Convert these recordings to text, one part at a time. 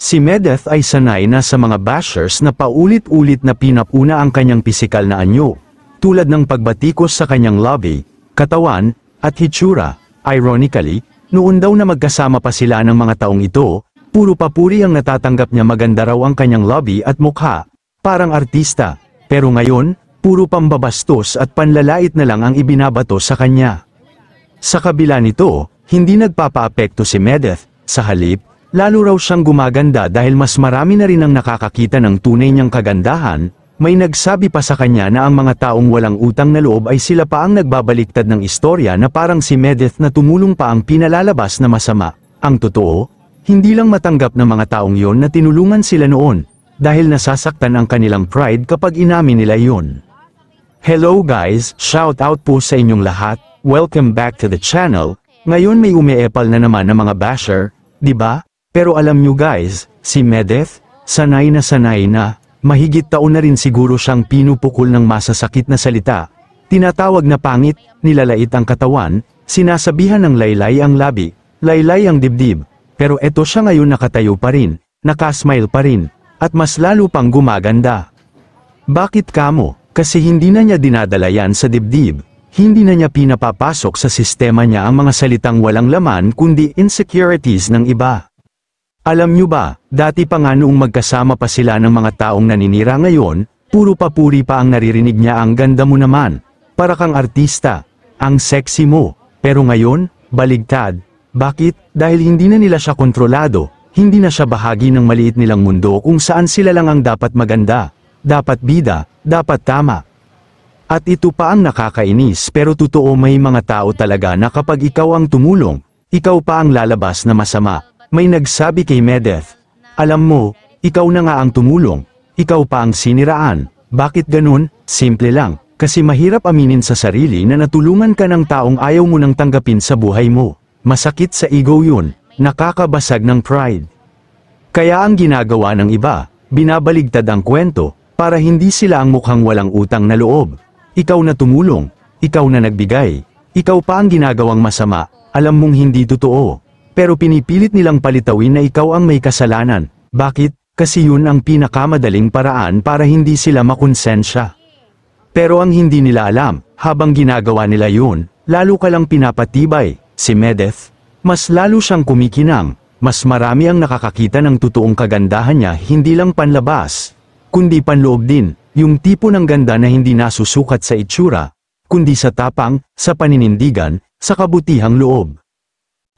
Si Medeth ay sanay na sa mga bashers na paulit-ulit na pinapuna ang kanyang pisikal na anyo, tulad ng pagbatikos sa kanyang lobby, katawan, at hitsura. Ironically, noon daw na magkasama pa sila ng mga taong ito, puro papuri ang natatanggap niya, maganda raw ang kanyang lobby at mukha, parang artista, pero ngayon, puro pambabastos at panlalait na lang ang ibinabato sa kanya. Sa kabila nito, hindi nagpapaapekto si Medeth, sa halip, lalo raw siyang gumaganda dahil mas marami na rin ang nakakakita ng tunay niyang kagandahan. May nagsabi pa sa kanya na ang mga taong walang utang na loob ay sila pa ang nagbabaliktad ng istorya na parang si Medeth na tumulong pa ang pinalalabas na masama. Ang totoo, hindi lang matanggap ng mga taong yon na tinulungan sila noon, dahil nasasaktan ang kanilang pride kapag inamin nila yon. Hello guys, shout out po sa inyong lahat, welcome back to the channel. Ngayon may umeepal na naman ng mga basher, di ba? Pero alam nyo guys, si Medeth, sanay na, mahigit taon na rin siguro siyang pinupukol ng masasakit na salita. Tinatawag na pangit, nilalait ang katawan, sinasabihan ng laylay ang labi, laylay ang dibdib. Pero eto siya ngayon nakatayo pa rin, nakasmile pa rin, at mas lalo pang gumaganda. Bakit kamo? Kasi hindi na niya dinadala yan sa dibdib. Hindi na niya pinapapasok sa sistema niya ang mga salitang walang laman kundi insecurities ng iba. Alam nyo ba, dati pa nga noong magkasama pa sila ng mga taong naninira ngayon, puro papuri pa ang naririnig niya, ang ganda mo naman, para kang artista, ang sexy mo, pero ngayon, baligtad. Bakit? Dahil hindi na nila siya kontrolado, hindi na siya bahagi ng maliit nilang mundo kung saan sila lang ang dapat maganda, dapat bida, dapat tama. At ito pa ang nakakainis, pero totoo, may mga tao talaga na kapag ikaw ang tumulong, ikaw pa ang lalabas na masama. May nagsabi kay Medeth, alam mo, ikaw na nga ang tumulong, ikaw pa ang siniraan. Bakit ganun? Simple lang, kasi mahirap aminin sa sarili na natulungan ka ng taong ayaw mo nang tanggapin sa buhay mo. Masakit sa ego yun, nakakabasag ng pride. Kaya ang ginagawa ng iba, binabaligtad ang kwento, para hindi sila ang mukhang walang utang na loob. Ikaw na tumulong, ikaw na nagbigay, ikaw pa ang ginagawang masama, alam mong hindi totoo. Pero pinipilit nilang palitawin na ikaw ang may kasalanan. Bakit? Kasi yun ang pinakamadaling paraan para hindi sila makonsensya. Pero ang hindi nila alam, habang ginagawa nila yun, lalo ka lang pinapatibay. Si Medeth, mas lalo siyang kumikinang, mas marami ang nakakakita ng totoong kagandahan niya, hindi lang panlabas, kundi panloob din, yung tipo ng ganda na hindi nasusukat sa itsura, kundi sa tapang, sa paninindigan, sa kabutihang loob.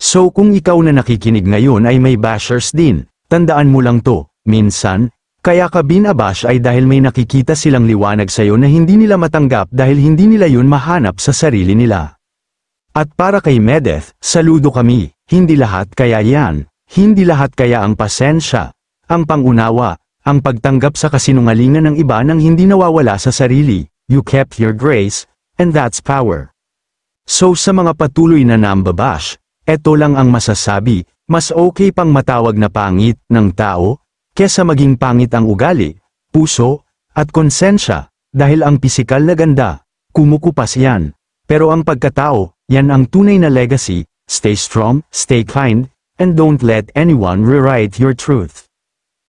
So kung ikaw na nakikinig ngayon ay may bashers din, tandaan mo lang to, minsan, kaya ka binabash ay dahil may nakikita silang liwanag sa'yo na hindi nila matanggap dahil hindi nila yun mahanap sa sarili nila. At para kay Medeth, saludo kami, hindi lahat kaya yan, hindi lahat kaya ang pasensya, ang pangunawa, ang pagtanggap sa kasinungalingan ng iba nang hindi nawawala sa sarili. You kept your grace, and that's power. So sa mga patuloy na nambabash, eto lang ang masasabi, mas okay pang matawag na pangit ng tao, kesa maging pangit ang ugali, puso, at konsensya, dahil ang pisikal na ganda, kumukupas yan. Pero ang pagkatao, yan ang tunay na legacy. Stay strong, stay kind, and don't let anyone rewrite your truth.